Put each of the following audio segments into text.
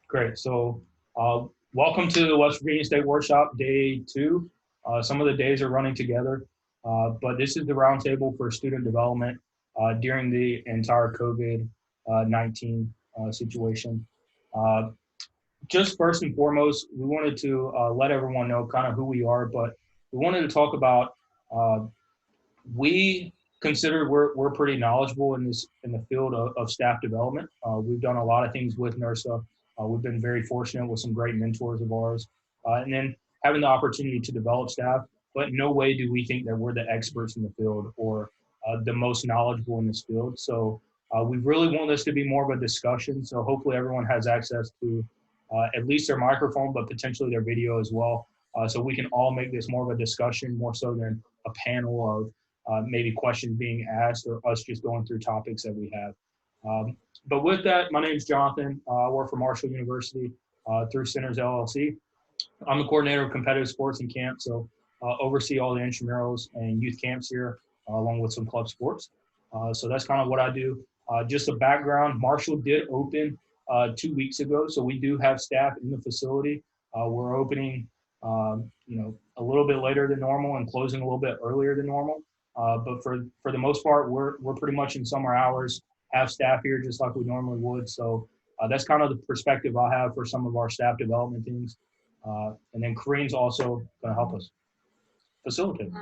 Great. So welcome to the West Virginia State Workshop, day 2. Some of the days are running together, but this is the roundtable for student development during the entire COVID-19 situation. Just first and foremost, we wanted to let everyone know kind of who we are, but we wanted to talk about, we consider we're pretty knowledgeable in the field of staff development. We've done a lot of things with NERSA. We've been very fortunate with some great mentors of ours, and then having the opportunity to develop staff. But no way do we think that we're the experts in the field or the most knowledgeable in this field. So we really want this to be more of a discussion. So hopefully everyone has access to at least their microphone, but potentially their video as well. So we can all make this more of a discussion, more so than a panel of maybe questions being asked or us just going through topics that we have. But with that, my name is Jonathan. I work for Marshall University through Centers LLC. I'm the coordinator of competitive sports and camp, so oversee all the intramurals and youth camps here, along with some club sports. So that's kind of what I do. Just a background, Marshall did open 2 weeks ago, so we do have staff in the facility. We're opening, a little bit later than normal and closing a little bit earlier than normal. But for the most part, we're pretty much in summer hours, have staff here just like we normally would. So that's kind of the perspective I have for some of our staff development things. And then Corrine's also going to help us facilitate.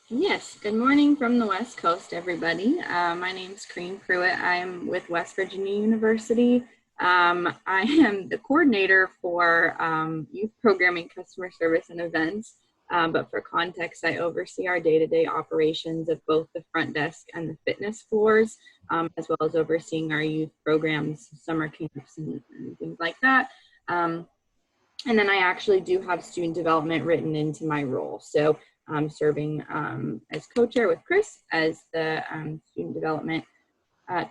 Yes, good morning from the West Coast, everybody. My name is Corrine Pruett. I am with West Virginia University. I am the coordinator for youth programming, customer service, and events. But for context, I oversee our day-to-day operations of both the front desk and the fitness floors, as well as overseeing our youth programs, summer camps, and things like that. And then I actually do have student development written into my role. So I'm serving as co-chair with Chris as the student development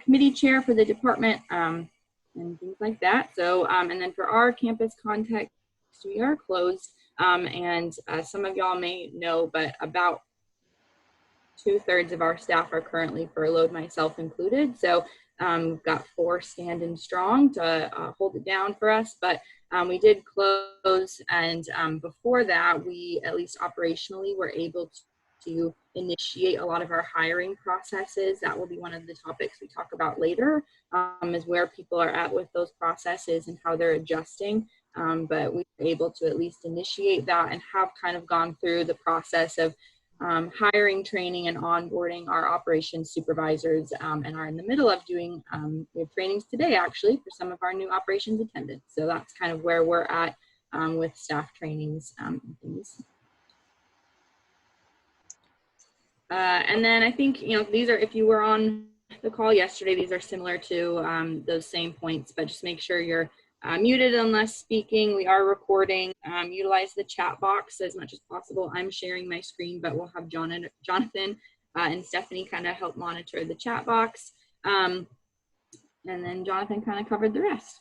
committee chair for the department and things like that. So, and then for our campus context, we are closed. And some of y'all may know, but about 2/3 of our staff are currently furloughed, myself included. So we've got 4 standing strong to hold it down for us, but we did close, and before that, we, at least operationally, were able to initiate a lot of our hiring processes. That will be one of the topics we talk about later, is where people are at with those processes and how they're adjusting. But we were able to at least initiate that and have kind of gone through the process of hiring, training, and onboarding our operations supervisors, and are in the middle of doing we have trainings today actually for some of our new operations attendants. So that's kind of where we're at with staff trainings and things. And then I think, these are, if you were on the call yesterday, these are similar to those same points, but just make sure you're muted unless speaking. We are recording. Utilize the chat box as much as possible. I'm sharing my screen, but we'll have Jonathan and Stephanie kind of help monitor the chat box. And then Jonathan kind of covered the rest.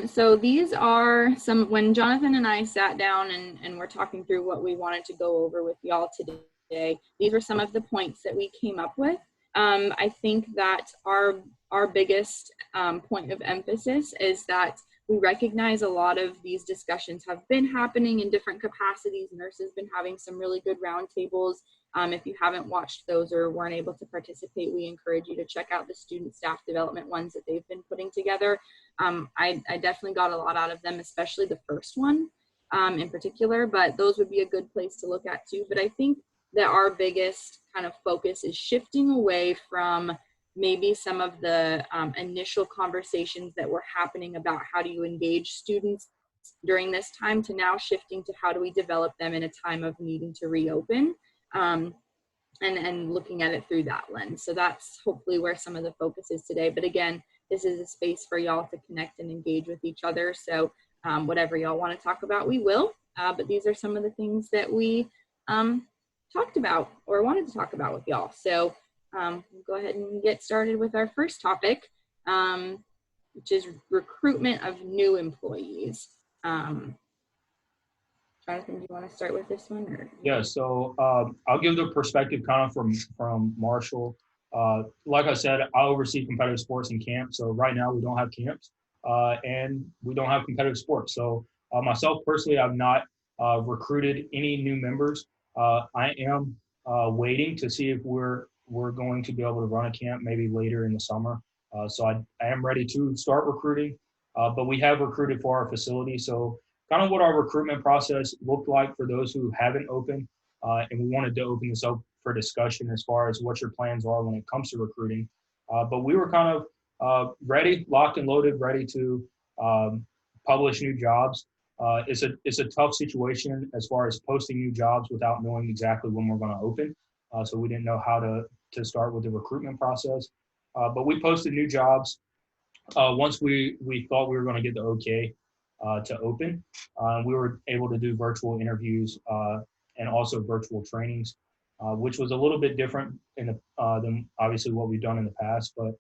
So these are some, when Jonathan and I sat down and we're talking through what we wanted to go over with y'all today, these were some of the points that we came up with. I think that our biggest point of emphasis is that we recognize a lot of these discussions have been happening in different capacities. Nurses been having some really good roundtables. If you haven't watched those or weren't able to participate, we encourage you to check out the student staff development ones that they've been putting together. I definitely got a lot out of them, especially the first one in particular, but those would be a good place to look at too. But I think that our biggest kind of focus is shifting away from maybe some of the initial conversations that were happening about how do you engage students during this time to now shifting to how do we develop them in a time of needing to reopen, and looking at it through that lens. So that's hopefully where some of the focus is today. But again, this is a space for y'all to connect and engage with each other. So whatever y'all want to talk about, we will. But these are some of the things that we talked about or wanted to talk about with y'all. So we'll go ahead and get started with our first topic, which is recruitment of new employees. Jonathan, do you want to start with this one? Or? Yeah, so I'll give the perspective kind of from Marshall. Like I said, I oversee competitive sports in camp. So right now we don't have camps and we don't have competitive sports. So myself personally, I've not recruited any new members. I am waiting to see if we're going to be able to run a camp maybe later in the summer. So I am ready to start recruiting, but we have recruited for our facility. So kind of what our recruitment process looked like for those who haven't opened. And we wanted to open this up for discussion as far as what your plans are when it comes to recruiting. But we were kind of ready, locked and loaded, ready to publish new jobs. It's a tough situation as far as posting new jobs without knowing exactly when we're going to open. So we didn't know how to start with the recruitment process. But we posted new jobs once we thought we were going to get the okay to open. We were able to do virtual interviews and also virtual trainings, which was a little bit different than obviously what we've done in the past. But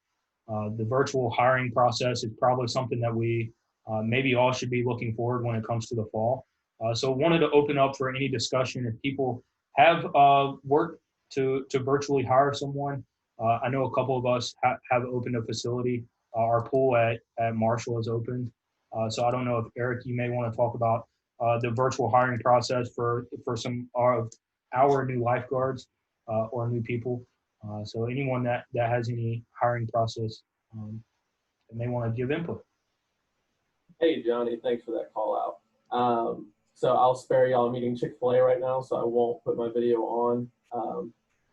the virtual hiring process is probably something that we maybe all should be looking forward when it comes to the fall. So wanted to open up for any discussion if people have worked to virtually hire someone. I know a couple of us have opened a facility. Our pool at Marshall is opened. So I don't know if Eric, you may want to talk about the virtual hiring process for some of our new lifeguards or new people. So anyone that has any hiring process that may want to give input. Hey, Johnny, thanks for that call out. So I'll spare y'all. I'm eating Chick-fil-A right now, so I won't put my video on.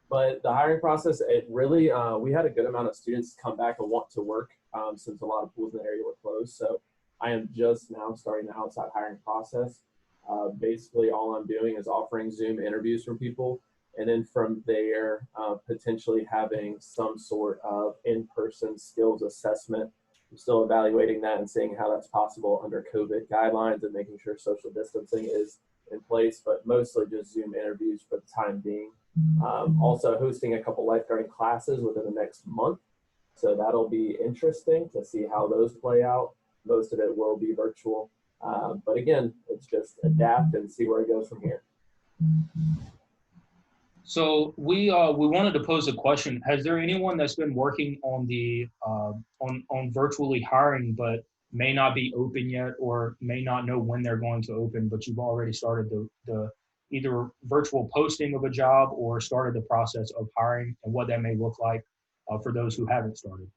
But the hiring process, it really, we had a good amount of students come back and want to work since a lot of pools in the area were closed. So I am just now starting the outside hiring process. Basically, all I'm doing is offering Zoom interviews for people. And then from there, potentially having some sort of in-person skills assessment. I'm still evaluating that and seeing how that's possible under COVID guidelines and making sure social distancing is in place, but mostly just Zoom interviews for the time being. Also hosting a couple lifeguarding classes within the next month. So that'll be interesting to see how those play out. Most of it will be virtual. But again, it's just adapt and see where it goes from here. So we wanted to pose a question. Has there anyone that's been working on the on virtually hiring but may not be open yet or may not know when they're going to open, but you've already started the either virtual posting of a job or started the process of hiring and what that may look like for those who haven't started?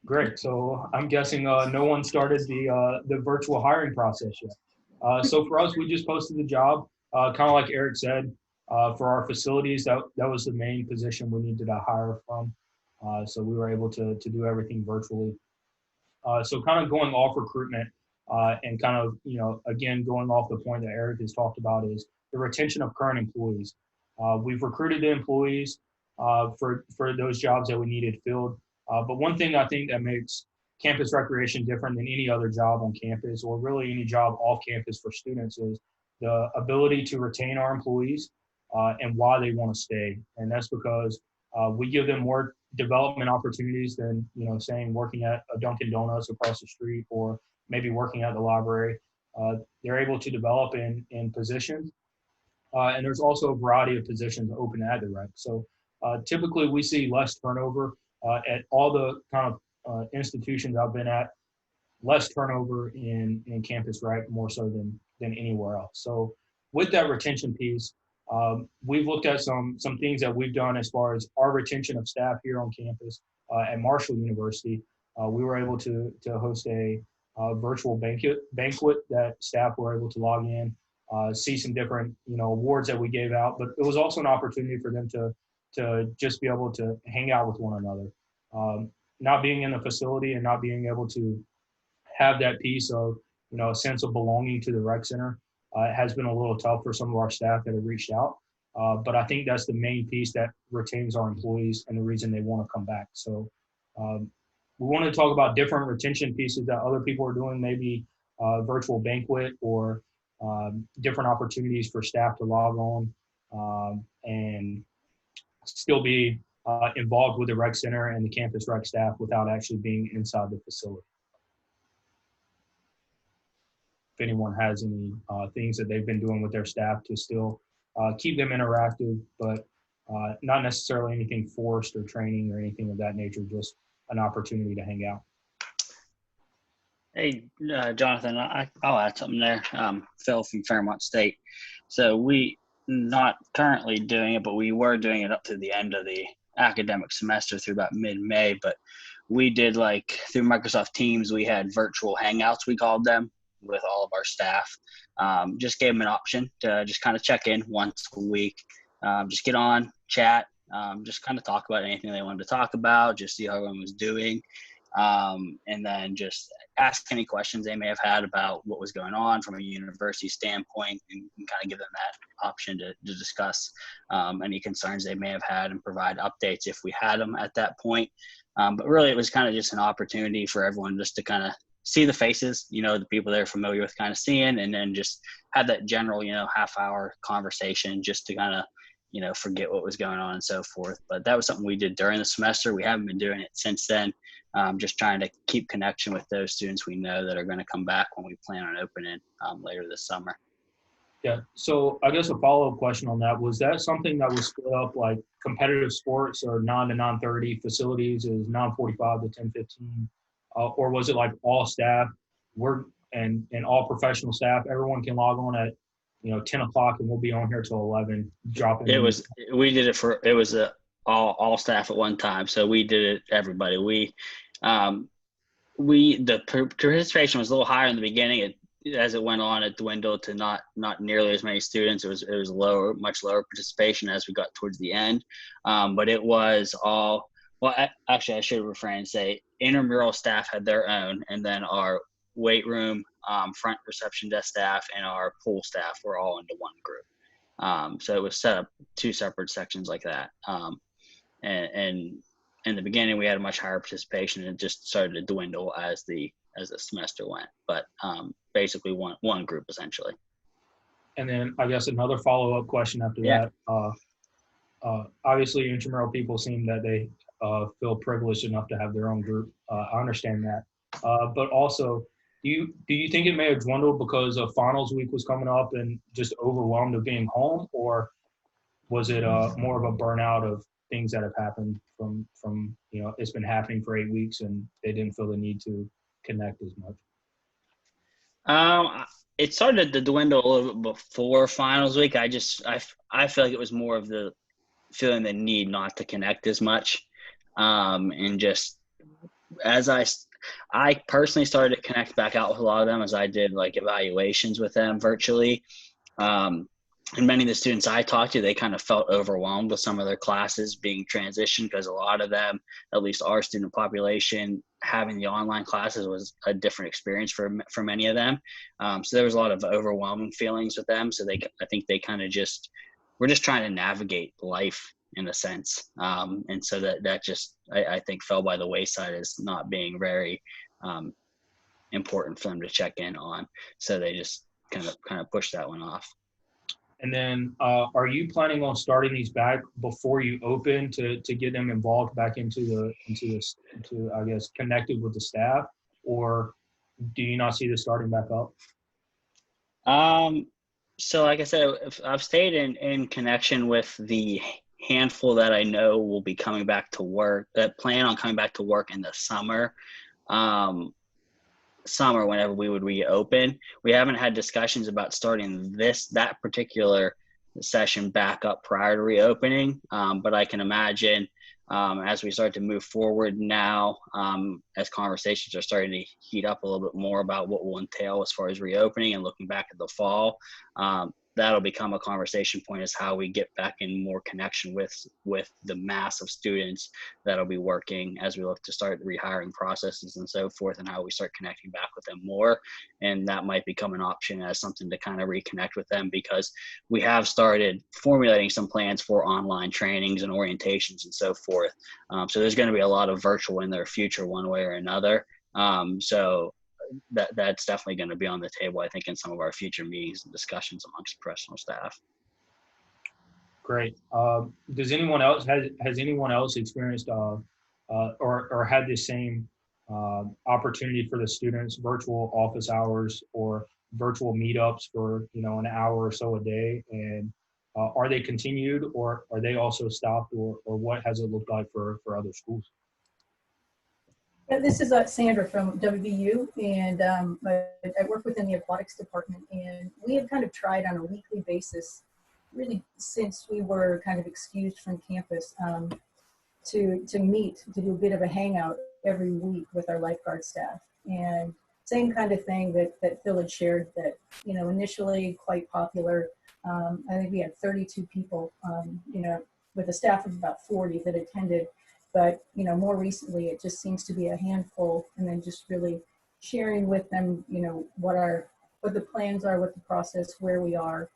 Great. So I'm guessing no one started the virtual hiring process yet. So for us, we just posted the job, kind of like Eric said, for our facilities. That was the main position we needed to hire from. So we were able to do everything virtually. So kind of going off recruitment and kind of, again, going off the point that Eric has talked about is the retention of current employees. We've recruited the employees for those jobs that we needed filled. But one thing I think that makes campus recreation different than any other job on campus or really any job off campus for students is the ability to retain our employees and why they want to stay. And that's because we give them more development opportunities than, saying working at a Dunkin' Donuts across the street or maybe working at the library. They're able to develop in positions. And there's also a variety of positions open at the rec. So typically we see less turnover at all the kind of institutions I've been at, less turnover in campus rec more so than anywhere else. So with that retention piece, we've looked at some things that we've done as far as our retention of staff here on campus at Marshall University. We were able to host a virtual banquet that staff were able to log in, see some different awards that we gave out, but it was also an opportunity for them to just be able to hang out with one another. Not being in the facility and not being able to have that piece of a sense of belonging to the rec center has been a little tough for some of our staff that have reached out. But I think that's the main piece that retains our employees and the reason they want to come back. So we want to talk about different retention pieces that other people are doing, maybe virtual banquet or different opportunities for staff to log on and still be involved with the rec center and the campus rec staff without actually being inside the facility. anyone has any things that they've been doing with their staff to still keep them interactive, but not necessarily anything forced or training or anything of that nature, just an opportunity to hang out. Hey, Jonathan, I'll add something there. Phil from Fairmont State. So we not currently doing it, but we were doing it up to the end of the academic semester through about mid-May. But we did, like, through Microsoft Teams, we had virtual Hangouts, we called them, with all of our staff. Just gave them an option to just kind of check in once a week. Just get on, chat, just kind of talk about anything they wanted to talk about, just see how everyone was doing. And then just ask any questions they may have had about what was going on from a university standpoint, and kind of give them that option to discuss any concerns they may have had and provide updates if we had them at that point. But really, it was kind of just an opportunity for everyone just to kind of see the faces, the people they're familiar with kind of seeing, and then just have that general, half-hour conversation just to kind of, forget what was going on and so forth. But that was something we did during the semester. We haven't been doing it since then. Just trying to keep connection with those students we know that are going to come back when we plan on opening later this summer. Yeah, so I guess a follow-up question on that, was that something that was split up like competitive sports or 9 to 9:30, facilities is 9:45 to 10:15, or was it like all staff and all professional staff, everyone can log on at 10 o'clock and we'll be on here till 11 dropping? It was all staff at one time, so we did it everybody. The participation was a little higher in the beginning. As it went on, it dwindled to not nearly as many students. It was lower, much lower participation as we got towards the end. But it was all, well, actually I should refrain and say intramural staff had their own, and then our weight room, front reception desk staff, and our pool staff were all into one group. So it was set up two separate sections like that. And in the beginning, we had a much higher participation, and it just started to dwindle as the semester went. But basically, one group essentially. And then I guess another follow-up question after that. Obviously, intramural people seem that they feel privileged enough to have their own group. I understand that, but also, do you think it may have dwindled because of finals week was coming up and just overwhelmed of being home, or was it more of a burnout of things that have happened from it's been happening for 8 weeks and they didn't feel the need to connect as much? It started to dwindle a little bit before finals week. I feel like it was more of the feeling the need not to connect as much, and just as I personally started to connect back out with a lot of them as I did like evaluations with them virtually. And many of the students I talked to, they kind of felt overwhelmed with some of their classes being transitioned, because a lot of them, at least our student population, having the online classes was a different experience for many of them. So there was a lot of overwhelming feelings with them. So I think they kind of we're just trying to navigate life in a sense. And so that just, I think, fell by the wayside as not being very important for them to check in on. So they just kind of pushed that one off. And then are you planning on starting these back before you open to get them involved back into I guess connected with the staff, or do you not see this starting back up? So like I said, I've stayed in connection with the handful that I know will be coming back to work, that plan on coming back to work in the summer. Whenever we would reopen. We haven't had discussions about starting that particular session back up prior to reopening, but I can imagine as we start to move forward now, as conversations are starting to heat up a little bit more about what will entail as far as reopening and looking back at the fall, that'll become a conversation point, is how we get back in more connection with the mass of students that'll be working as we look to start rehiring processes and so forth, and how we start connecting back with them more. And that might become an option as something to kind of reconnect with them, because we have started formulating some plans for online trainings and orientations and so forth. So there's going to be a lot of virtual in their future one way or another. So that's definitely going to be on the table, I think, in some of our future meetings and discussions amongst professional staff. Great. Does anyone else has anyone else experienced or had the same opportunity for the students, virtual office hours, or virtual meetups for, an hour or so a day? And are they continued, or are they also stopped, or what has it looked like for other schools? This is Sandra from WVU, and I work within the Aquatics department, and we have kind of tried on a weekly basis, really since we were kind of excused from campus, to meet, to do a bit of a hangout every week with our lifeguard staff. And same kind of thing that Phil had shared, that, initially quite popular. I think we had 32 people, with a staff of about 40 that attended. But, more recently, it just seems to be a handful, and then just really sharing with them, what the plans are, what the process, where we are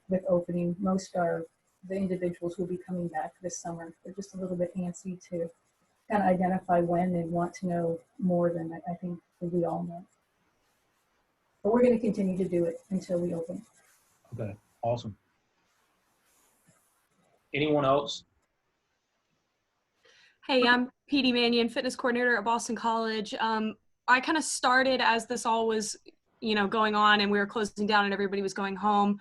with opening. Most are the individuals who will be coming back this summer. They're just a little bit antsy to kind of identify when and want to know more than I think we all know. But we're going to continue to do it until we open. Okay, awesome. Anyone else? Hey, I'm PD Mannion, fitness coordinator at Boston College. I kind of started as this all was, going on and we were closing down and everybody was going home.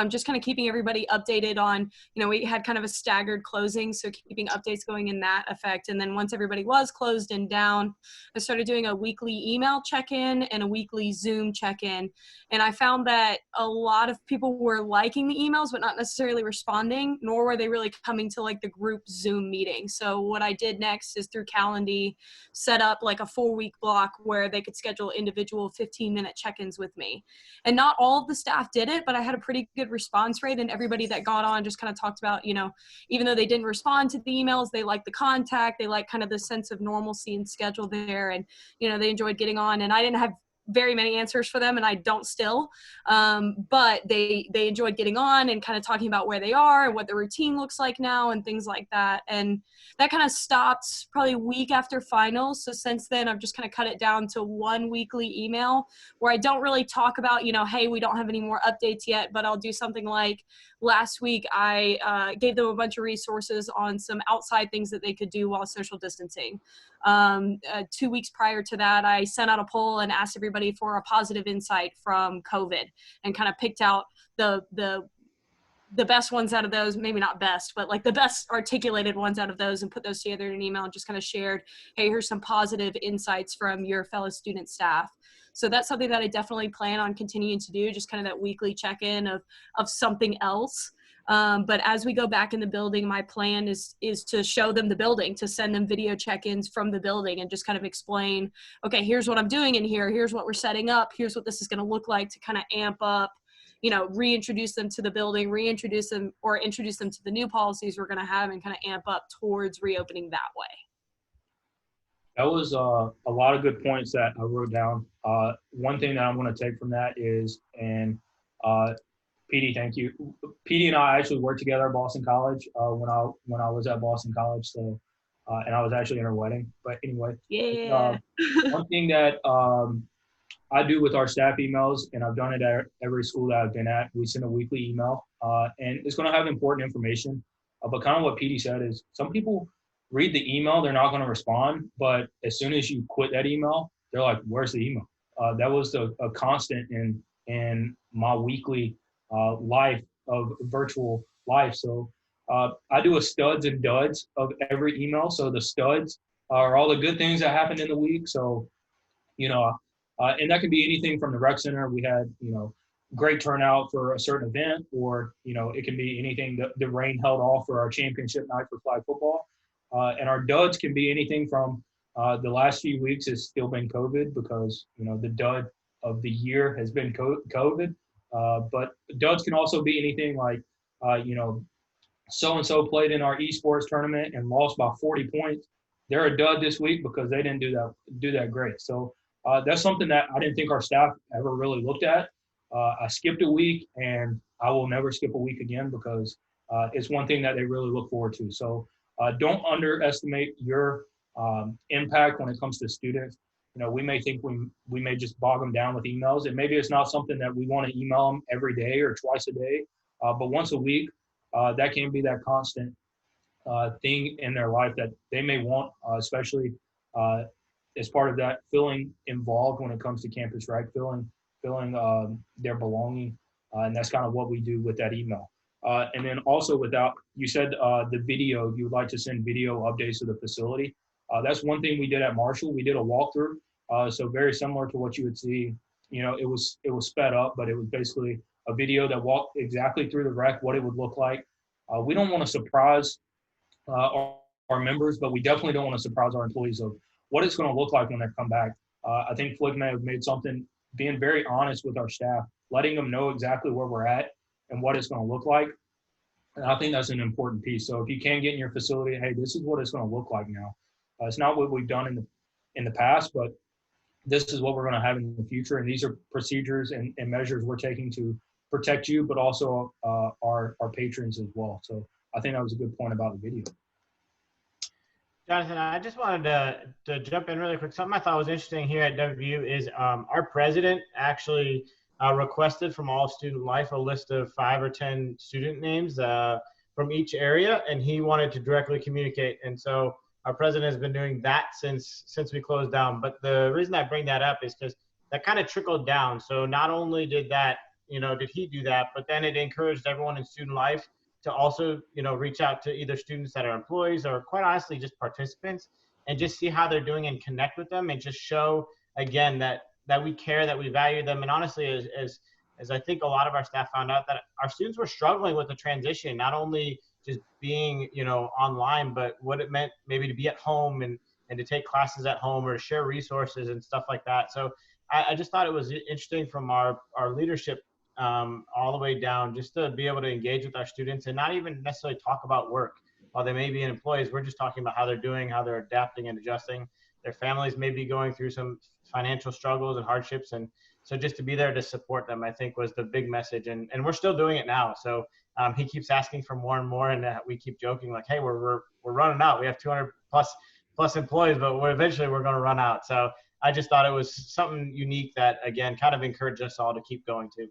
Just kind of keeping everybody updated on, we had kind of a staggered closing, so keeping updates going in that effect. And then once everybody was closed and down, I started doing a weekly email check-in and a weekly Zoom check-in. And I found that a lot of people were liking the emails, but not necessarily responding, nor were they really coming to like the group Zoom meeting. So what I did next is through Calendly, set up like a 4-week block where they could schedule individual 15-minute check-ins with me. And not all of the staff did it, but I had a pretty good response rate, and everybody that got on just kind of talked about, even though they didn't respond to the emails, they liked the contact, they liked kind of the sense of normalcy and schedule there, and, they enjoyed getting on. And I didn't have very many answers for them, and I don't still, but they enjoyed getting on and kind of talking about where they are and what the routine looks like now and things like that. And that kind of stopped probably a week after finals. So since then, I've just kind of cut it down to one weekly email where I don't really talk about, hey, we don't have any more updates yet, but I'll do something like last week, I gave them a bunch of resources on some outside things that they could do while social distancing. 2 weeks prior to that, I sent out a poll and asked everybody for a positive insight from COVID, and kind of picked out the best ones out of those, maybe not best, but like the best articulated ones out of those, and put those together in an email and just kind of shared, hey, here's some positive insights from your fellow student staff. So that's something that I definitely plan on continuing to do, just kind of that weekly check-in of something else. But as we go back in the building, my plan is to show them the building, to send them video check-ins from the building, and just kind of explain, okay, here's what I'm doing in here, here's what we're setting up, here's what this is going to look like, to kind of amp up, reintroduce them to the building, introduce them to the new policies we're going to have, and kind of amp up towards reopening that way. That was a lot of good points that I wrote down. One thing that I'm going to take from that is, and PD, thank you. PD and I actually worked together at Boston College when I was at Boston College. So, and I was actually in her wedding. But anyway, yeah. One thing that I do with our staff emails, and I've done it at every school that I've been at, we send a weekly email, and it's going to have important information. But kind of what PD said is, some people read the email, they're not going to respond, but as soon as you quit that email, they're like, where's the email? That was a constant in my weekly life of virtual life. So I do a studs and duds of every email. So the studs are all the good things that happened in the week. So, and that could be anything from the rec center. We had, great turnout for a certain event, or, it can be anything. The rain held off for our championship night for flag football. And our duds can be anything from the last few weeks has still been COVID, because, the dud of the year has been COVID. But duds can also be anything like, so-and-so played in our esports tournament and lost by 40 points. They're a dud this week because they didn't do that great. So that's something that I didn't think our staff ever really looked at. I skipped a week, and I will never skip a week again, because it's one thing that they really look forward to. So don't underestimate your impact when it comes to students. We may think we may just bog them down with emails, and maybe it's not something that we want to email them every day or twice a day, but once a week, that can be that constant thing in their life that they may want, especially as part of that feeling involved when it comes to campus rec, feeling feeling their belonging. And that's kind of what we do with that email. And then also you said the video, you would like to send video updates to the facility. That's one thing we did at Marshall. We did a walkthrough. So very similar to what you would see, it was sped up, but it was basically a video that walked exactly through the rec, what it would look like. We don't want to surprise our members, but we definitely don't want to surprise our employees of what it's going to look like when they come back. I think Flick may have made something, being very honest with our staff, letting them know exactly where we're at and what it's going to look like. And I think that's an important piece. So if you can get in your facility, hey, this is what it's going to look like now. It's not what we've done in the past, but this is what we're going to have in the future. And these are procedures and measures we're taking to protect you, but also our patrons as well. So I think that was a good point about the video. Jonathan, I just wanted to jump in really quick. Something I thought was interesting here at WVU is our president actually requested from all student life a list of 5 or 10 student names from each area, and he wanted to directly communicate. And so our president has been doing that since we closed down. But the reason I bring that up is because that kind of trickled down. So not only did he do that, but then it encouraged everyone in student life to also, reach out to either students that are employees or quite honestly just participants and just see how they're doing and connect with them and just show again that we care, that we value them. And honestly, as I think a lot of our staff found out, that our students were struggling with the transition, not only just being, online, but what it meant maybe to be at home and to take classes at home or to share resources and stuff like that. So I just thought it was interesting from our leadership all the way down, just to be able to engage with our students and not even necessarily talk about work. While they may be employees, we're just talking about how they're doing, how they're adapting and adjusting. Their families may be going through some financial struggles and hardships. And so just to be there to support them, I think was the big message. And we're still doing it now. So he keeps asking for more and more. And we keep joking like, hey, we're running out. We have 200 plus employees, but eventually we're going to run out. So I just thought it was something unique that, again, kind of encouraged us all to keep going too.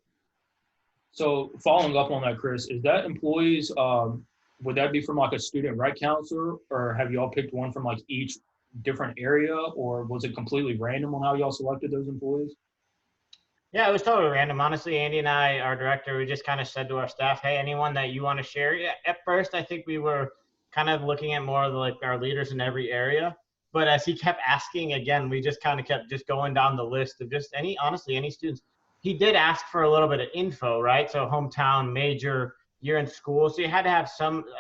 So following up on that, Chris, is that employees, would that be from like a student rec counselor, or have you all picked one from like each different area, or was it completely random on how y'all selected those employees? Yeah, it was totally random. Honestly, Andy and I, our director, we just kind of said to our staff, hey, anyone that you want to share? Yeah, at first, I think we were kind of looking at more of like our leaders in every area. But as he kept asking again, we just kind of kept just going down the list of just any students. He did ask for a little bit of info, right? So hometown, major, year in school. So you had to have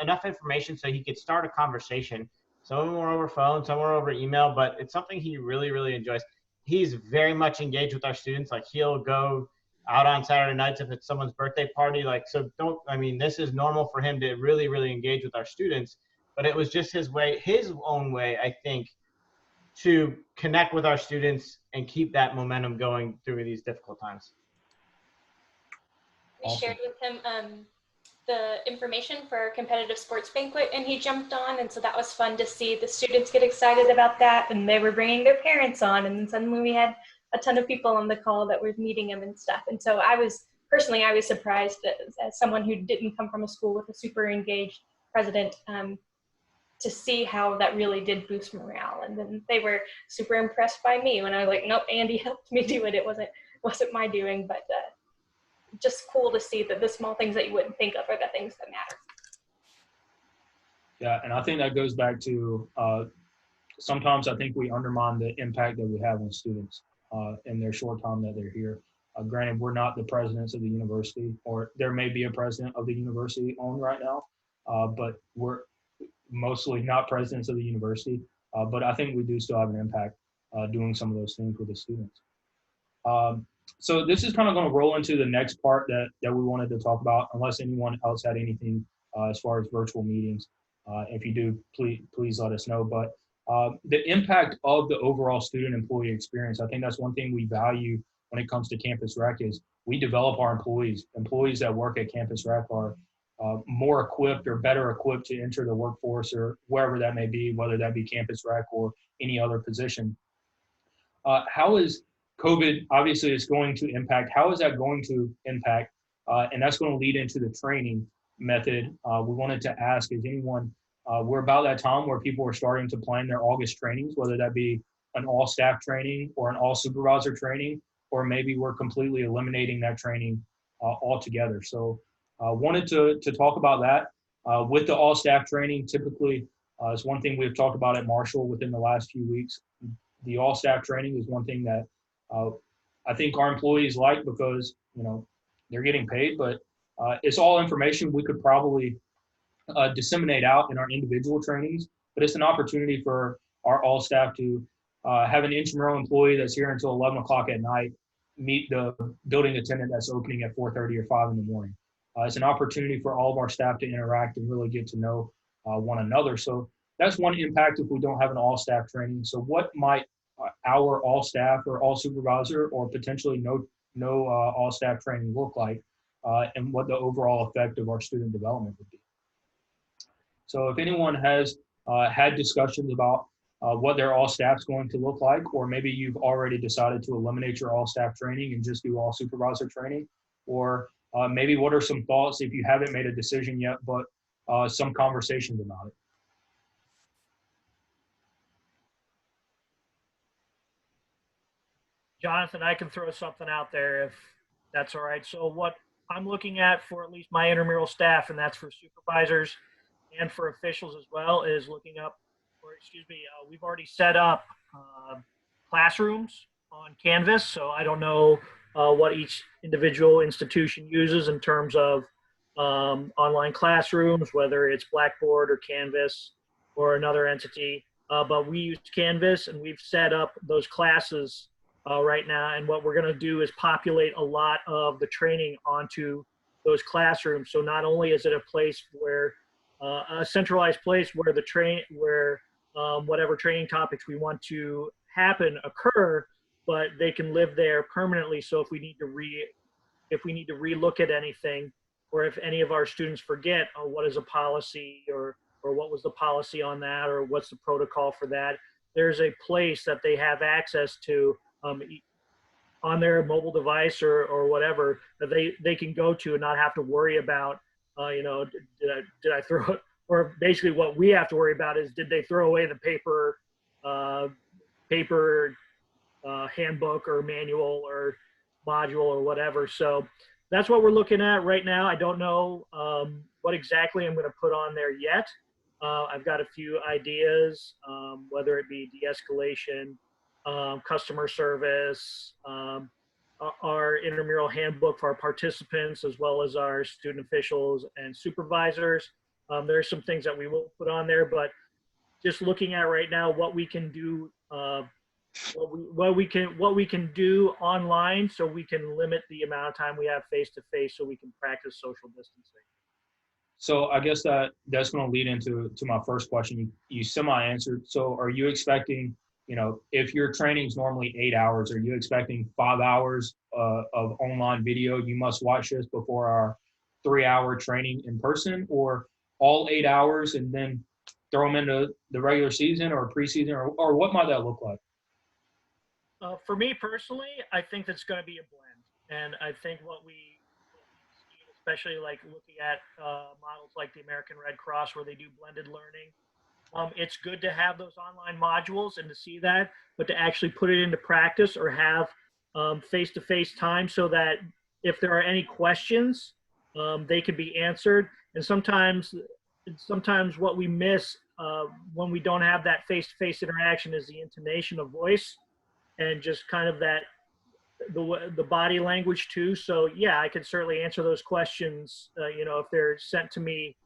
enough information so he could start a conversation. Some of them were over phone, some were over email, but it's something he really, really enjoys. He's very much engaged with our students. Like he'll go out on Saturday nights if it's someone's birthday party. This is normal for him to really, really engage with our students, but it was just his own way, I think, to connect with our students and keep that momentum going through these difficult times. We shared with him the information for our competitive sports banquet, and he jumped on, and so that was fun to see the students get excited about that, and they were bringing their parents on, and then suddenly we had a ton of people on the call that were meeting him and stuff. And so I was surprised as someone who didn't come from a school with a super engaged president, to see how that really did boost morale. And then they were super impressed by me when I was like, nope, Andy helped me do it. It wasn't my doing, but just cool to see that the small things that you wouldn't think of are the things that matter. Yeah, and I think that goes back to sometimes I think we undermine the impact that we have on students in their short time that they're here. Granted, we're not the presidents of the university, or there may be a president of the university on right now, but we're mostly not presidents of the university, but I think we do still have an impact doing some of those things with the students. So this is kind of going to roll into the next part that we wanted to talk about, unless anyone else had anything as far as virtual meetings. If you do, please let us know. But the impact of the overall student-employee experience, I think that's one thing we value when it comes to Campus Rec is we develop our employees. Employees that work at Campus Rec are more equipped or better equipped to enter the workforce or wherever that may be, whether that be Campus Rec or any other position. How is COVID, obviously it's going to impact, how is that going to impact, and that's going to lead into the training method. We wanted to ask, is anyone, we're about that time where people are starting to plan their August trainings, whether that be an all staff training or an all supervisor training, or maybe we're completely eliminating that training altogether. So wanted to talk about that. With the all staff training, typically it's one thing we've talked about at Marshall within the last few weeks. The all staff training is one thing that I think our employees like because, they're getting paid, but it's all information we could probably disseminate out in our individual trainings, but it's an opportunity for our all staff to have an intramural employee that's here until 11 o'clock at night, meet the building attendant that's opening at 4:30 or 5 in the morning. It's an opportunity for all of our staff to interact and really get to know one another. So that's one impact if we don't have an all staff training. So what might our all staff or all supervisor or potentially no all staff training look like, and what the overall effect of our student development would be? So if anyone has had discussions about what their all staff's going to look like, or maybe you've already decided to eliminate your all staff training and just do all supervisor training, or maybe what are some thoughts if you haven't made a decision yet, but some conversations about it. Jonathan, I can throw something out there if that's all right. So what I'm looking at for at least my intramural staff, and that's for supervisors and for officials as well, is looking up, we've already set up classrooms on Canvas. So I don't know what each individual institution uses in terms of online classrooms, whether it's Blackboard or Canvas or another entity. But we use Canvas, and we've set up those classes right now. And what we're going to do is populate a lot of the training onto those classrooms. So not only is it a place where a centralized place where whatever training topics we want to happen occur, but they can live there permanently. So if we need to relook at anything, or if any of our students forget what is a policy or what was the policy on that, or what's the protocol for that, there's a place that they have access to on their mobile device or whatever that they can go to and not have to worry about, did I throw it? Or basically what we have to worry about is, did they throw away the paper handbook or manual or module or whatever. So that's what we're looking at right now. I don't know what exactly I'm going to put on there yet. I've got a few ideas, whether it be de-escalation, customer service, our intramural handbook for our participants, as well as our student officials and supervisors. There's some things that we will put on there, but just looking at right now what we can do, what we can do online, so we can limit the amount of time we have face to face, so we can practice social distancing. So I guess that's going to lead into my first question. You semi-answered. So are you expecting, if your training is normally 8 hours, are you expecting 5 hours of online video you must watch this before our 3-hour training in person, or all 8 hours and then throw them into the regular season or preseason, or what might that look like? For me personally, I think that's going to be a blend. And I think what we see, especially like looking at models like the American Red Cross, where they do blended learning, it's good to have those online modules and to see that, but to actually put it into practice or have face-to-face time, so that if there are any questions, they can be answered. And sometimes what we miss when we don't have that face-to-face interaction is the intonation of voice, and just kind of the body language too. So yeah, I could certainly answer those questions, if they're sent to me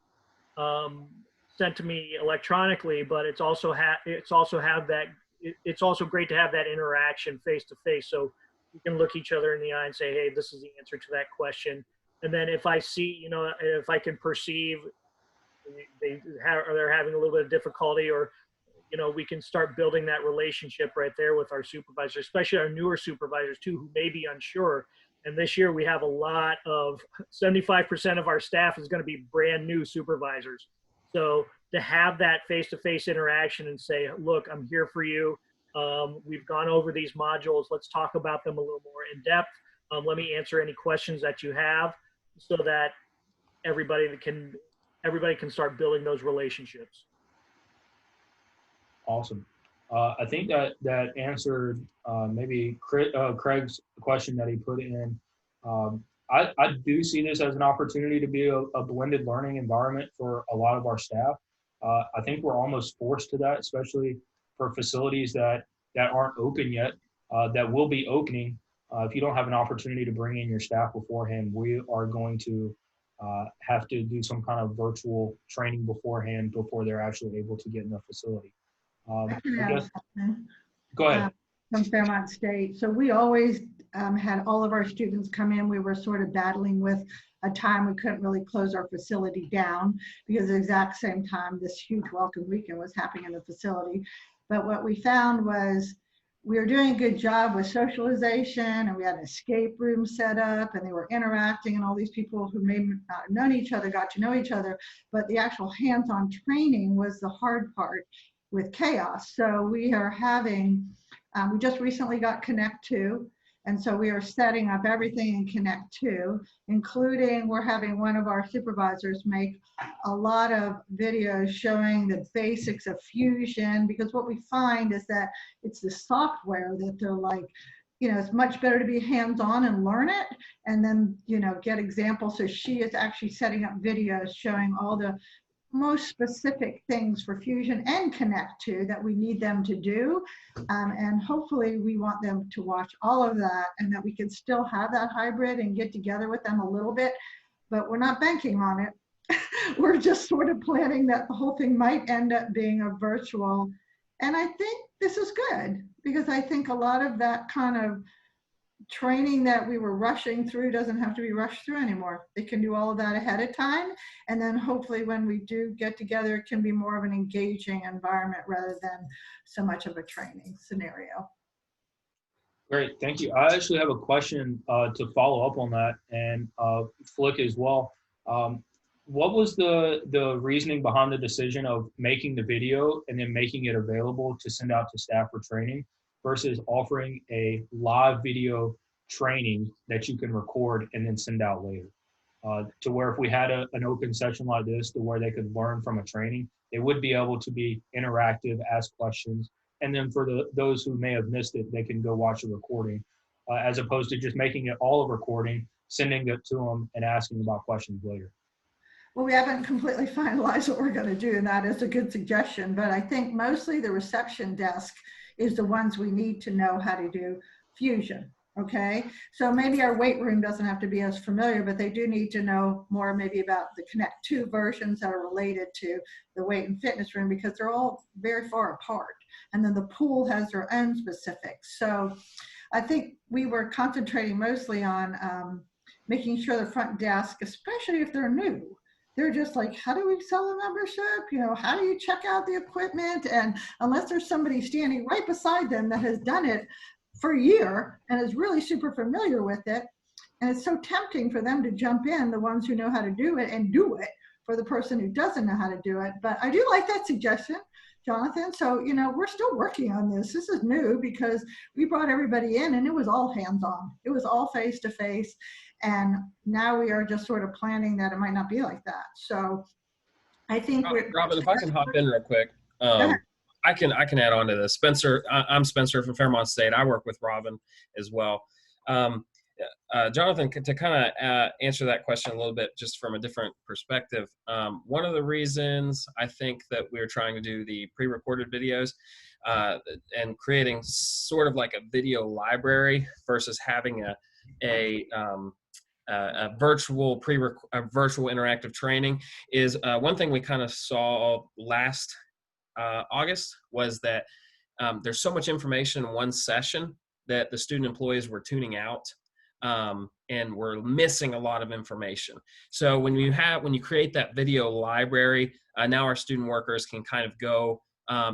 electronically, but it's also great to have that interaction face to face, so we can look each other in the eye and say, hey, this is the answer to that question. And then if I see, if I can perceive they're having a little bit of difficulty, or we can start building that relationship right there with our supervisors, especially our newer supervisors too, who may be unsure. And this year we have a lot of 75% of our staff is going to be brand new supervisors. So to have that face-to-face interaction and say, look, I'm here for you. We've gone over these modules. Let's talk about them a little more in depth. Let me answer any questions that you have, so that everybody can start building those relationships. Awesome. I think that answered maybe Craig's question that he put in. I do see this as an opportunity to be a blended learning environment for a lot of our staff. I think we're almost forced to that, especially for facilities that aren't open yet, that will be opening. If you don't have an opportunity to bring in your staff beforehand, we are going to have to do some kind of virtual training beforehand before they're actually able to get in the facility. I guess, go ahead. From Fairmont State. So we always had all of our students come in. We were sort of battling with a time we couldn't really close our facility down because at the exact same time this huge welcome weekend was happening in the facility. But what we found was we were doing a good job with socialization, and we had an escape room set up, and they were interacting, and all these people who may not have known each other got to know each other. But the actual hands-on training was the hard part with chaos. So we are having, we just recently got Connect 2. And so we are setting up everything in Connect 2, including we're having one of our supervisors make a lot of videos showing the basics of Fusion, because what we find is that it's the software that they're like, you know, it's much better to be hands-on and learn it and then, you know, get examples. So she is actually setting up videos showing all the most specific things for Fusion and Connect 2 that we need them to do. And hopefully we want them to watch all of that, and that we can still have that hybrid and get together with them a little bit, but we're not banking on it. We're just sort of planning that the whole thing might end up being a virtual. And I think this is good, because I think a lot of that kind of training that we were rushing through doesn't have to be rushed through anymore. They can do all of that ahead of time. And then hopefully when we do get together, it can be more of an engaging environment rather than so much of a training scenario. Great, thank you. I actually have a question to follow up on that, and Flick as well. What was the reasoning behind the decision of making the video and then making it available to send out to staff for training versus offering a live video training that you can record and then send out later? To where if we had an open session like this to where they could learn from a training, they would be able to be interactive, ask questions, and then for those who may have missed it, they can go watch a recording, as opposed to just making it all a recording, sending it to them and asking about questions later. Well, we haven't completely finalized what we're going to do, and that is a good suggestion, but I think mostly the reception desk is the ones we need to know how to do Fusion. Okay, so maybe our weight room doesn't have to be as familiar, but they do need to know more maybe about the Connect 2 versions that are related to the weight and fitness room, because they're all very far apart. And then the pool has their own specifics. So I think we were concentrating mostly on making sure the front desk, especially if they're new, they're just like, how do we sell a membership? You know, how do you check out the equipment? And unless there's somebody standing right beside them that has done it for a year and is really super familiar with it, and it's so tempting for them to jump in, the ones who know how to do it, and do it for the person who doesn't know how to do it. But I do like that suggestion, Jonathan. So, you know, we're still working on this. This is new because we brought everybody in and it was all hands-on. It was all face-to-face. And now we are just sort of planning that it might not be like that. So I think Robin, if I can hop in real quick. I can add on to this. Spencer, I'm Spencer from Fairmont State. I work with Robin as well. Jonathan, to kind of answer that question a little bit just from a different perspective, one of the reasons I think that we're trying to do the pre-recorded videos and creating sort of like a video library versus having a virtual interactive training is one thing we kind of saw last August was that there's so much information in one session that the student employees were tuning out and we're missing a lot of information. So when you create that video library, now our student workers can kind of go,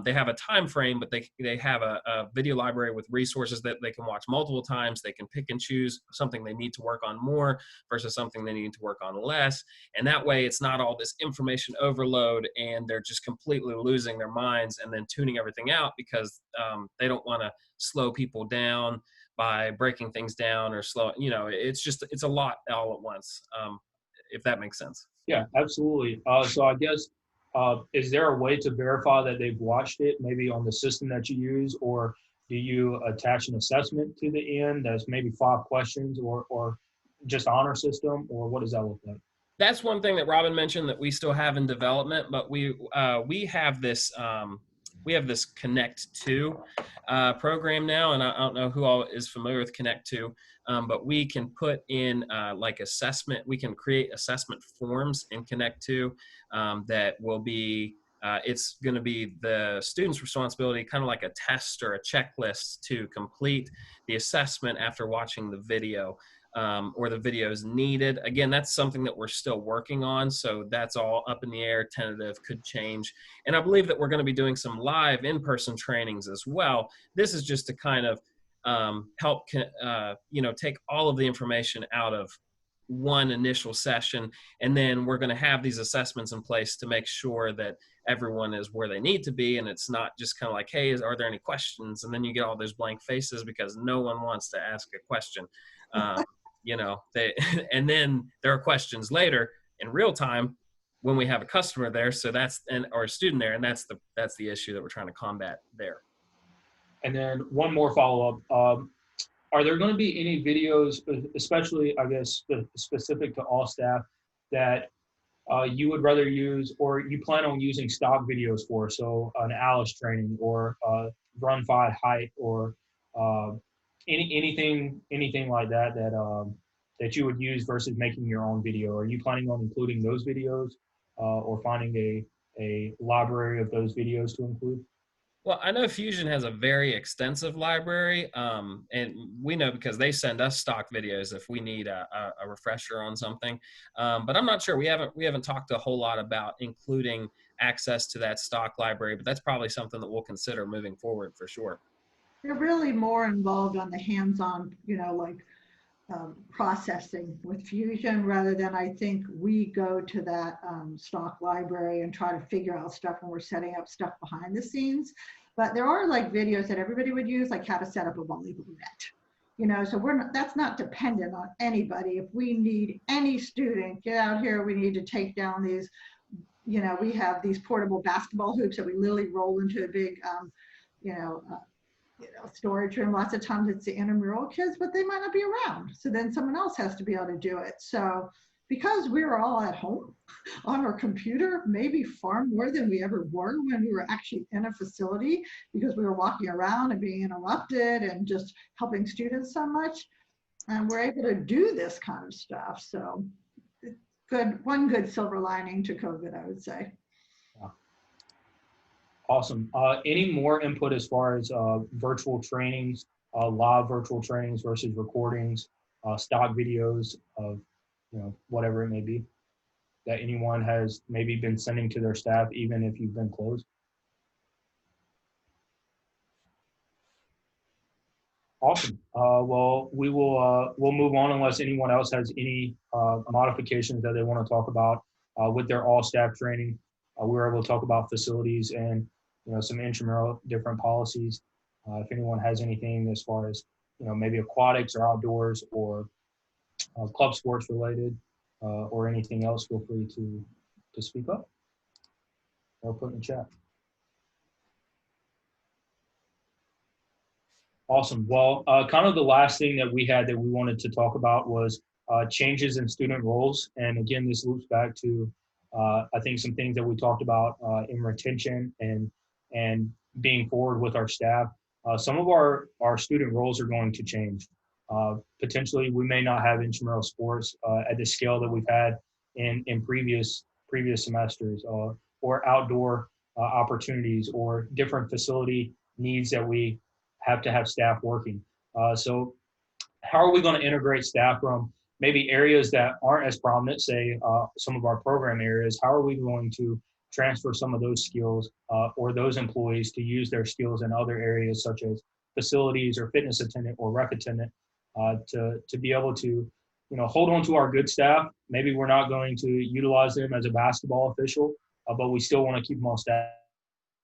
they have a time frame, but they have a video library with resources that they can watch multiple times. They can pick and choose something they need to work on more versus something they need to work on less. And that way it's not all this information overload and they're just completely losing their minds and then tuning everything out because they don't want to slow people down by breaking things down or slow, you know, it's a lot all at once, if that makes sense. Yeah, absolutely. So I guess is there a way to verify that they've watched it, maybe on the system that you use, or do you attach an assessment to the end that's maybe 5 questions, or just honor system, or what does that look like? That's one thing that Robin mentioned that we still have in development, but we have this Connect 2 program now, and I don't know who all is familiar with Connect 2, but we can put in like assessment. We can create assessment forms in Connect 2 that will be. It's going to be the student's responsibility, kind of like a test or a checklist to complete the assessment after watching the video. Or the videos needed. Again, that's something that we're still working on, so that's all up in the air, tentative, could change. And I believe that we're going to be doing some live in-person trainings as well. This is just to kind of help, take all of the information out of one initial session, and then we're going to have these assessments in place to make sure that everyone is where they need to be, and it's not just kind of like, hey, are there any questions? And then you get all those blank faces because no one wants to ask a question. And then there are questions later in real time when we have a customer there. So or a student there, and that's the issue that we're trying to combat there. And then one more follow-up. Are there going to be any videos, especially, I guess, specific to all staff, that you would rather use, or you plan on using stock videos for? So an Alice training, or run 5 height, or anything like that that you would use versus making your own video? Are you planning on including those videos, or finding a library of those videos to include? Well, I know Fusion has a very extensive library, and we know because they send us stock videos if we need a refresher on something. But I'm not sure. We haven't talked a whole lot about including access to that stock library, but that's probably something that we'll consider moving forward for sure. They're really more involved on the hands-on, processing with Fusion, rather than I think we go to that stock library and try to figure out stuff when we're setting up stuff behind the scenes. But there are like videos that everybody would use, like how to set up a volleyball net. So that's not dependent on anybody. If we need any student, get out here, we need to take down these, we have these portable basketball hoops that we literally roll into a big, storage room. Lots of times it's the intramural kids, but they might not be around. So then someone else has to be able to do it. So because we were all at home on our computer, maybe far more than we ever were when we were actually in a facility, because we were walking around and being interrupted and just helping students so much. And we're able to do this kind of stuff. So one good silver lining to COVID, I would say. Awesome. Any more input as far as virtual trainings, live virtual trainings versus recordings, stock videos of, whatever it may be, that anyone has maybe been sending to their staff, even if you've been closed? Awesome. Well, we'll move on unless anyone else has any modifications that they want to talk about with their all staff training. We were able to talk about facilities and some intramural different policies. If anyone has anything as far as maybe aquatics or outdoors or club sports related or anything else, feel free to speak up or put in the chat. Awesome. Well, kind of the last thing that we had that we wanted to talk about was changes in student roles. And again, this loops back to I think some things that we talked about in retention and being forward with our staff. Some of our student roles are going to change. Potentially, we may not have intramural sports at the scale that we've had in previous semesters, or outdoor opportunities, or different facility needs that we have to have staff working. So how are we going to integrate staff from maybe areas that aren't as prominent, say some of our program areas? How are we going to transfer some of those skills or those employees to use their skills in other areas, such as facilities or fitness attendant or rec attendant, to be able to hold on to our good staff? Maybe we're not going to utilize them as a basketball official, but we still want to keep them on staff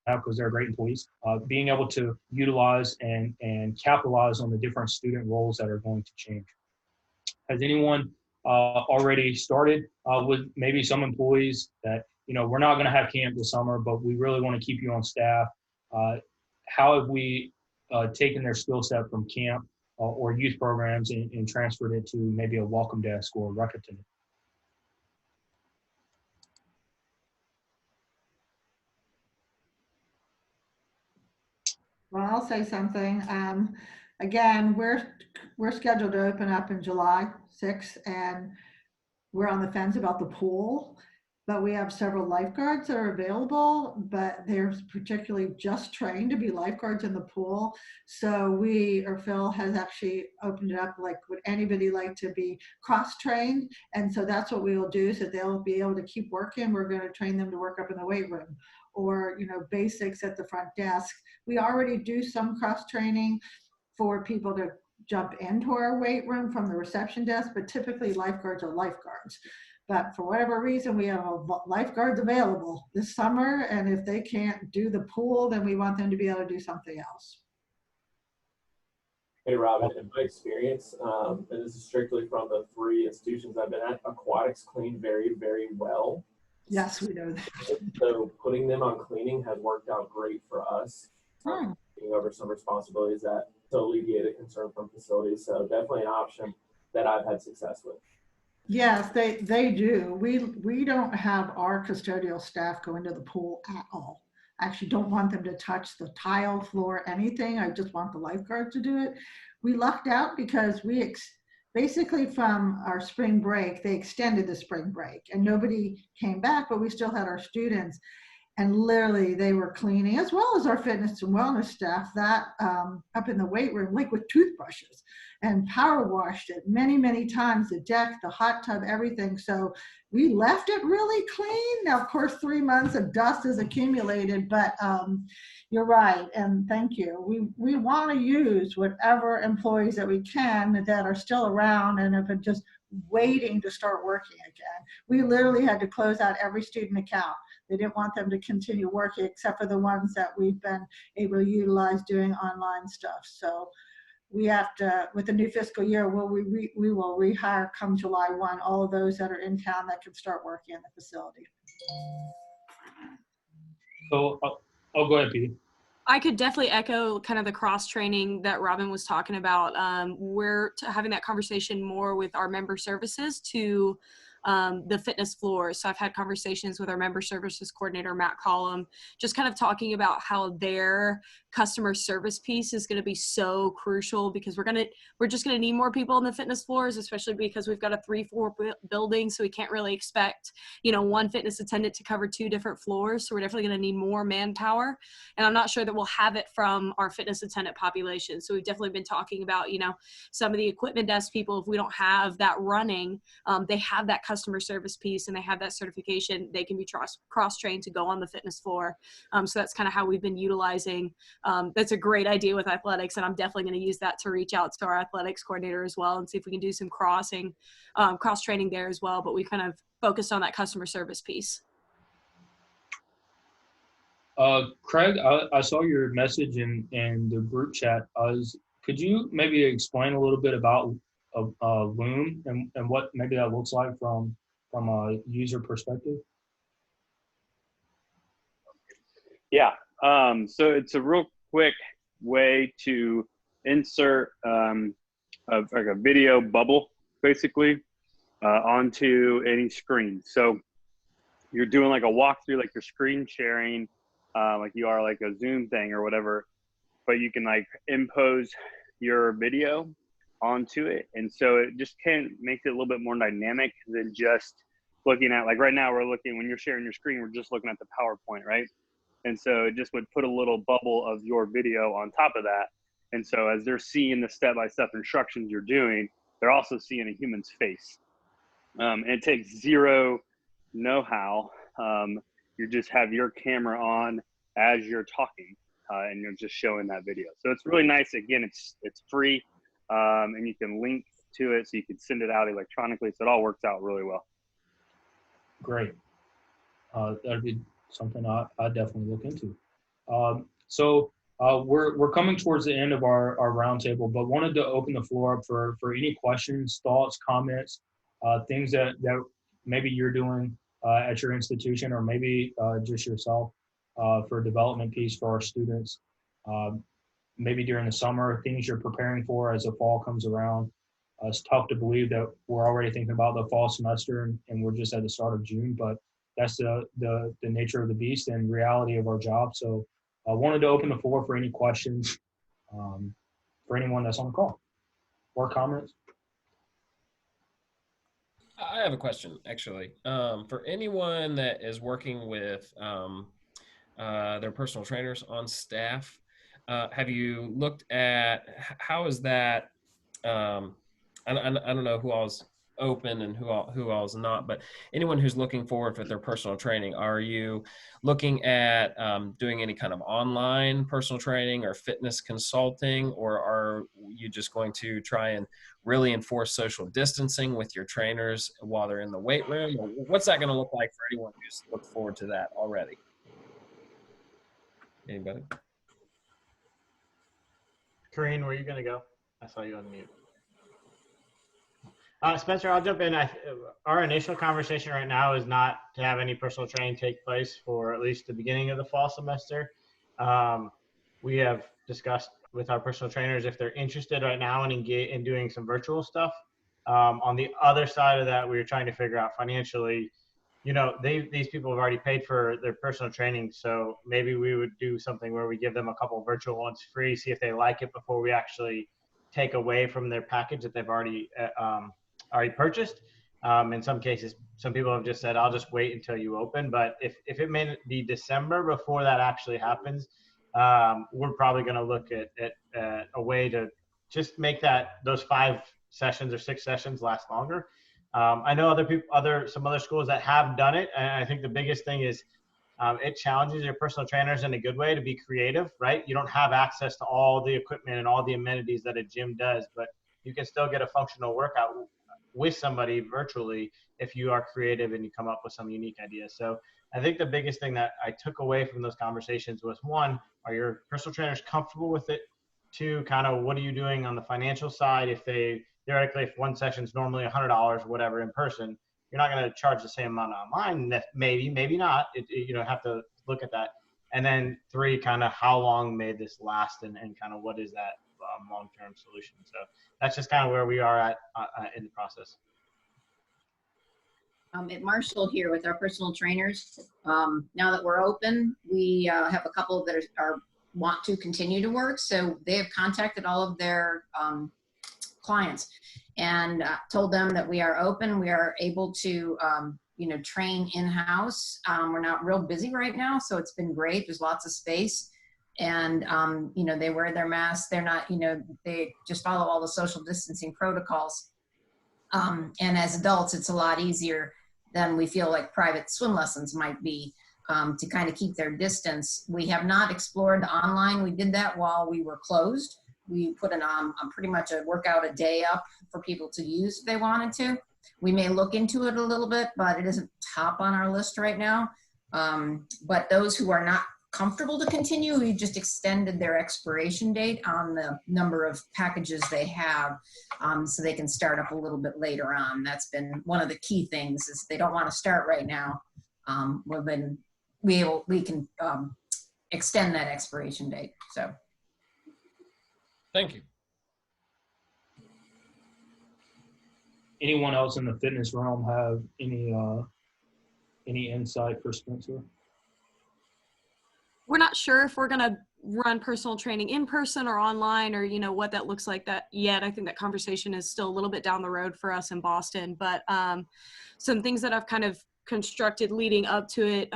because they're great employees. Being able to utilize and capitalize on the different student roles that are going to change. Has anyone already started with maybe some employees that we're not going to have camp this summer, but we really want to keep you on staff. How have we taken their skill set from camp or youth programs and transferred it to maybe a welcome desk or a rec attendant? Well, I'll say something. Again, we're scheduled to open up in July 6th, and we're on the fence about the pool, but we have several lifeguards that are available, but they're particularly just trained to be lifeguards in the pool. So Phil has actually opened it up, like, would anybody like to be cross-trained? And so that's what we will do, so they'll be able to keep working. We're going to train them to work up in the weight room, or basics at the front desk. We already do some cross-training for people to jump into our weight room from the reception desk, but typically lifeguards are lifeguards. But for whatever reason, we have lifeguards available this summer, and if they can't do the pool, then we want them to be able to do something else. Hey, Robin, in my experience, and this is strictly from the 3 institutions I've been at, Aquatics clean very, very well. Yes, we know that. So putting them on cleaning has worked out great for us. Taking over some responsibilities that to alleviate a concern from facilities. So definitely an option that I've had success with. Yes, they do. We don't have our custodial staff go into the pool at all. I actually don't want them to touch the tile, floor, anything. I just want the lifeguard to do it. We lucked out because basically from our spring break, they extended the spring break and nobody came back, but we still had our students. And literally they were cleaning, as well as our fitness and wellness staff, that up in the weight room, like with toothbrushes, and power washed it many, many times, the deck, the hot tub, everything. So we left it really clean. Now, of course, 3 months of dust is accumulated, but you're right, and thank you. We want to use whatever employees that we can that are still around and have been just waiting to start working again. We literally had to close out every student account. They didn't want them to continue working, except for the ones that we've been able to utilize doing online stuff. So we have to, with the new fiscal year, we will rehire come July 1, all of those that are in town that can start working in the facility. So I'll go ahead, Pete. I could definitely echo kind of the cross training that Robin was talking about. We're having that conversation more with our member services to the fitness floor. So I've had conversations with our member services coordinator, Matt Collum, just kind of talking about how their customer service piece is going to be so crucial, because we're just going to need more people on the fitness floors, especially because we've got a 3-floor building. So we can't really expect, one fitness attendant to cover 2 different floors. So we're definitely going to need more manpower. And I'm not sure that we'll have it from our fitness attendant population. So we've definitely been talking about, some of the equipment desk people, if we don't have that running, they have that customer service piece and they have that certification, they can be cross-trained to go on the fitness floor. So that's kind of how we've been utilizing. That's a great idea with athletics, and I'm definitely going to use that to reach out to our athletics coordinator as well and see if we can do some cross-training there as well. But we kind of focused on that customer service piece. Craig, I saw your message in the group chat. Could you maybe explain a little bit about Loom and what maybe that looks like from a user perspective? Yeah, so it's a real quick way to insert like a video bubble, basically, onto any screen. So you're doing like a walkthrough, like you're screen sharing, like you are like a Zoom thing or whatever, but you can like impose your video onto it. And so it just makes it a little bit more dynamic than just looking at, like right now we're looking, when you're sharing your screen, we're just looking at the PowerPoint, right? And so it just would put a little bubble of your video on top of that. And so as they're seeing the step-by-step instructions you're doing, they're also seeing a human's face. And it takes zero know-how. You just have your camera on as you're talking, and you're just showing that video. So it's really nice. Again, it's free, and you can link to it so you can send it out electronically. So it all works out really well. Great. That'd be something I'd definitely look into. So we're coming towards the end of our roundtable, but wanted to open the floor up for any questions, thoughts, comments, things that maybe you're doing at your institution, or maybe just yourself, for a development piece for our students. Maybe during the summer, things you're preparing for as the fall comes around. It's tough to believe that we're already thinking about the fall semester and we're just at the start of June, but that's the nature of the beast and reality of our job. So I wanted to open the floor for any questions for anyone that's on the call or comments. I have a question, actually. For anyone that is working with their personal trainers on staff, have you looked at how is that? I don't know who all's open and who all's not, but anyone who's looking forward for their personal training, are you looking at doing any kind of online personal training or fitness consulting, or are you just going to try and really enforce social distancing with your trainers while they're in the weight room? Or what's that going to look like for anyone who's looked forward to that already? Anybody? Corrine, where are you going to go? I saw you on mute. Spencer, I'll jump in. Our initial conversation right now is not to have any personal training take place for at least the beginning of the fall semester. We have discussed with our personal trainers if they're interested right now in doing some virtual stuff. On the other side of that, we were trying to figure out financially, you know, these people have already paid for their personal training, so maybe we would do something where we give them a couple virtual ones free, see if they like it before we actually take away from their package that they've already purchased. In some cases, some people have just said, I'll just wait until you open. But if it may be December before that actually happens, we're probably going to look at a way to just make those 5 sessions or 6 sessions last longer. I know some other schools that have done it. And I think the biggest thing is it challenges your personal trainers in a good way to be creative, right? You don't have access to all the equipment and all the amenities that a gym does, but you can still get a functional workout with somebody virtually if you are creative and you come up with some unique ideas. So I think the biggest thing that I took away from those conversations was, 1, are your personal trainers comfortable with it? 2, kind of what are you doing on the financial side? If theoretically, if one session is normally $100 or whatever in person, you're not going to charge the same amount online. Maybe not. You don't have to look at that. And then 3, kind of how long may this last and kind of what is that long-term solution. So that's just kind of where we are at in the process. At Marshall here with our personal trainers. Now that we're open, we have a couple that want to continue to work. So they have contacted all of their clients and told them that we are open. We are able to, train in-house. We're not real busy right now, so it's been great. There's lots of space. And, they wear their masks. They're not, they just follow all the social distancing protocols. And as adults, it's a lot easier than we feel like private swim lessons might be to kind of keep their distance. We have not explored online. We did that while we were closed. We put pretty much a workout a day up for people to use if they wanted to. We may look into it a little bit, but it isn't top on our list right now. But those who are not comfortable to continue, we just extended their expiration date on the number of packages they have, so they can start up a little bit later on. That's been one of the key things, is they don't want to start right now. We can extend that expiration date. So thank you. Anyone else in the fitness realm have any insight for Spencer? We're not sure if we're going to run personal training in person or online, or, what that looks like that yet. I think that conversation is still a little bit down the road for us in Boston, but some things that I've kind of constructed leading up to it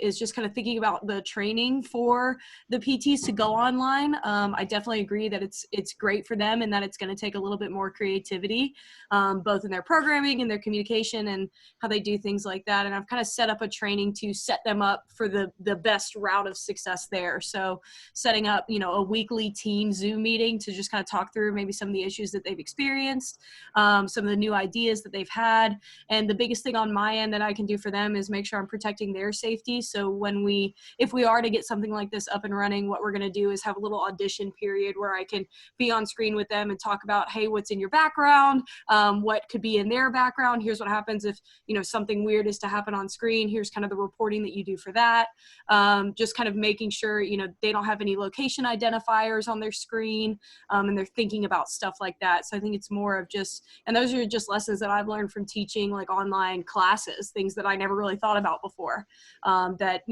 is just kind of thinking about the training for the PTs to go online. I definitely agree that it's great for them and that it's going to take a little bit more creativity, both in their programming and their communication and how they do things like that. And I've kind of set up a training to set them up for the best route of success there. So setting up, a weekly team Zoom meeting to just kind of talk through maybe some of the issues that they've experienced, some of the new ideas that they've had. And the biggest thing on my end that I can do for them is make sure I'm protecting their safety. So if we are to get something like this up and running, what we're going to do is have a little audition period where I can be on screen with them and talk about, hey, what's in your background? What could be in their background? Here's what happens if, something weird is to happen on screen. Here's kind of the reporting that you do for that. Just kind of making sure, they don't have any location identifiers on their screen, and they're thinking about stuff like that. So I think it's more of and those are just lessons that I've learned from teaching like online classes, things that I never really thought about before, that,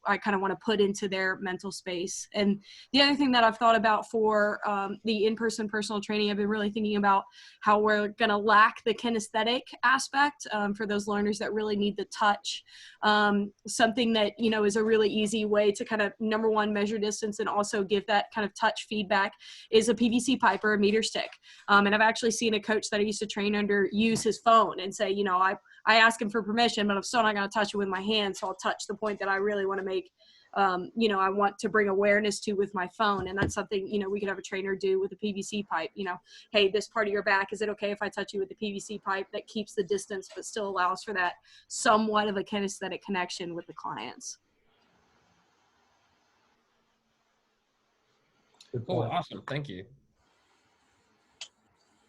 I kind of want to put into their mental space. And the other thing that I've thought about for the in-person personal training, I've been really thinking about how we're going to lack the kinesthetic aspect for those learners that really need the touch. Something that, is a really easy way to kind of, number one, measure distance and also give that kind of touch feedback is a PVC pipe or a meter stick. And I've actually seen a coach that I used to train under use his phone and say, I ask him for permission, but I'm still not going to touch it with my hand. So I'll touch the point that I really want to make, I want to bring awareness to with my phone. And that's something, we could have a trainer do with a PVC pipe, hey, this part of your back, is it okay if I touch you with the PVC pipe? That keeps the distance, but still allows for that somewhat of a kinesthetic connection with the clients. Cool, awesome, thank you.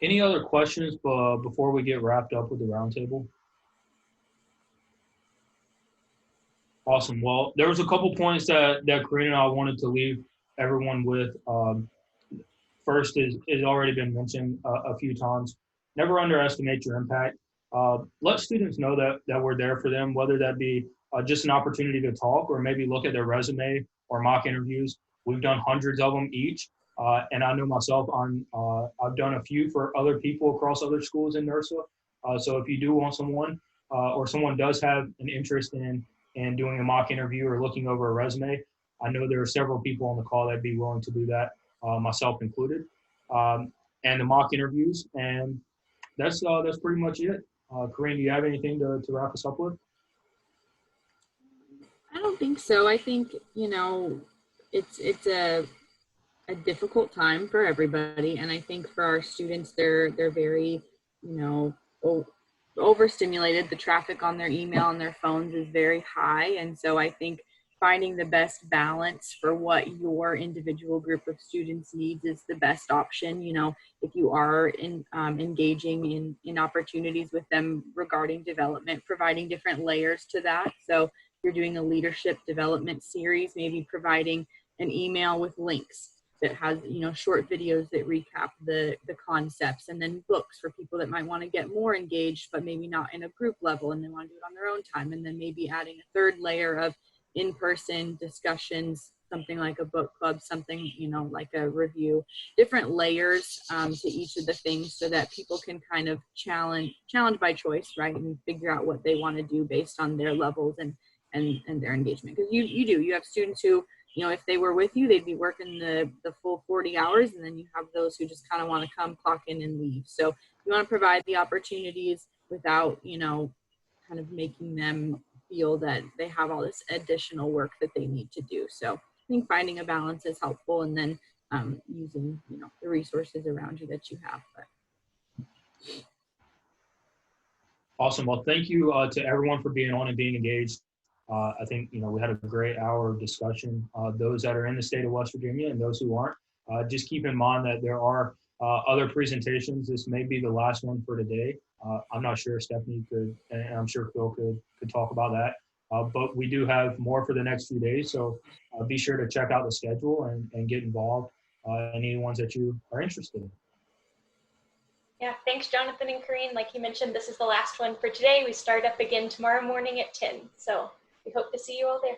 Any other questions before we get wrapped up with the roundtable? Awesome. Well, there was a couple points that Corrine and I wanted to leave everyone with. First is already been mentioned a few times. Never underestimate your impact. Let students know that we're there for them, whether that be just an opportunity to talk or maybe look at their resume or mock interviews. We've done hundreds of them each. And I know myself, I've done a few for other people across other schools in NERSA. So if you do want someone or someone does have an interest in doing a mock interview or looking over a resume, I know there are several people on the call that'd be willing to do that, myself included, and the mock interviews. And that's pretty much it. Corrine, do you have anything to wrap us up with? I don't think so. I think, it's a difficult time for everybody. And I think for our students, they're very, overstimulated. The traffic on their email and their phones is very high. And so I think finding the best balance for what your individual group of students needs is the best option. If you are engaging in opportunities with them regarding development, providing different layers to that. So if you're doing a leadership development series, maybe providing an email with links that has, short videos that recap the concepts, and then books for people that might want to get more engaged, but maybe not in a group level and they want to do it on their own time. And then maybe adding a third layer of in-person discussions, something like a book club, something, like a review, different layers to each of the things so that people can kind of challenge by choice, right? And figure out what they want to do based on their levels and their engagement. Because you have students who, if they were with you, they'd be working the full 40 hours, and then you have those who just kind of want to come, clock in, and leave. So you want to provide the opportunities without, kind of making them feel that they have all this additional work that they need to do. So I think finding a balance is helpful, and then using, the resources around you that you have. But. Awesome. Well, thank you to everyone for being on and being engaged. I think, we had a great hour of discussion. Those that are in the state of West Virginia and those who aren't, just keep in mind that there are other presentations. This may be the last one for today. I'm not sure Stephanie could, and I'm sure Phil could talk about that. But we do have more for the next few days. So be sure to check out the schedule and get involved in any ones that you are interested in. Yeah, thanks, Jonathan and Corrine. Like you mentioned, this is the last one for today. We start up again tomorrow morning at 10. So we hope to see you all there.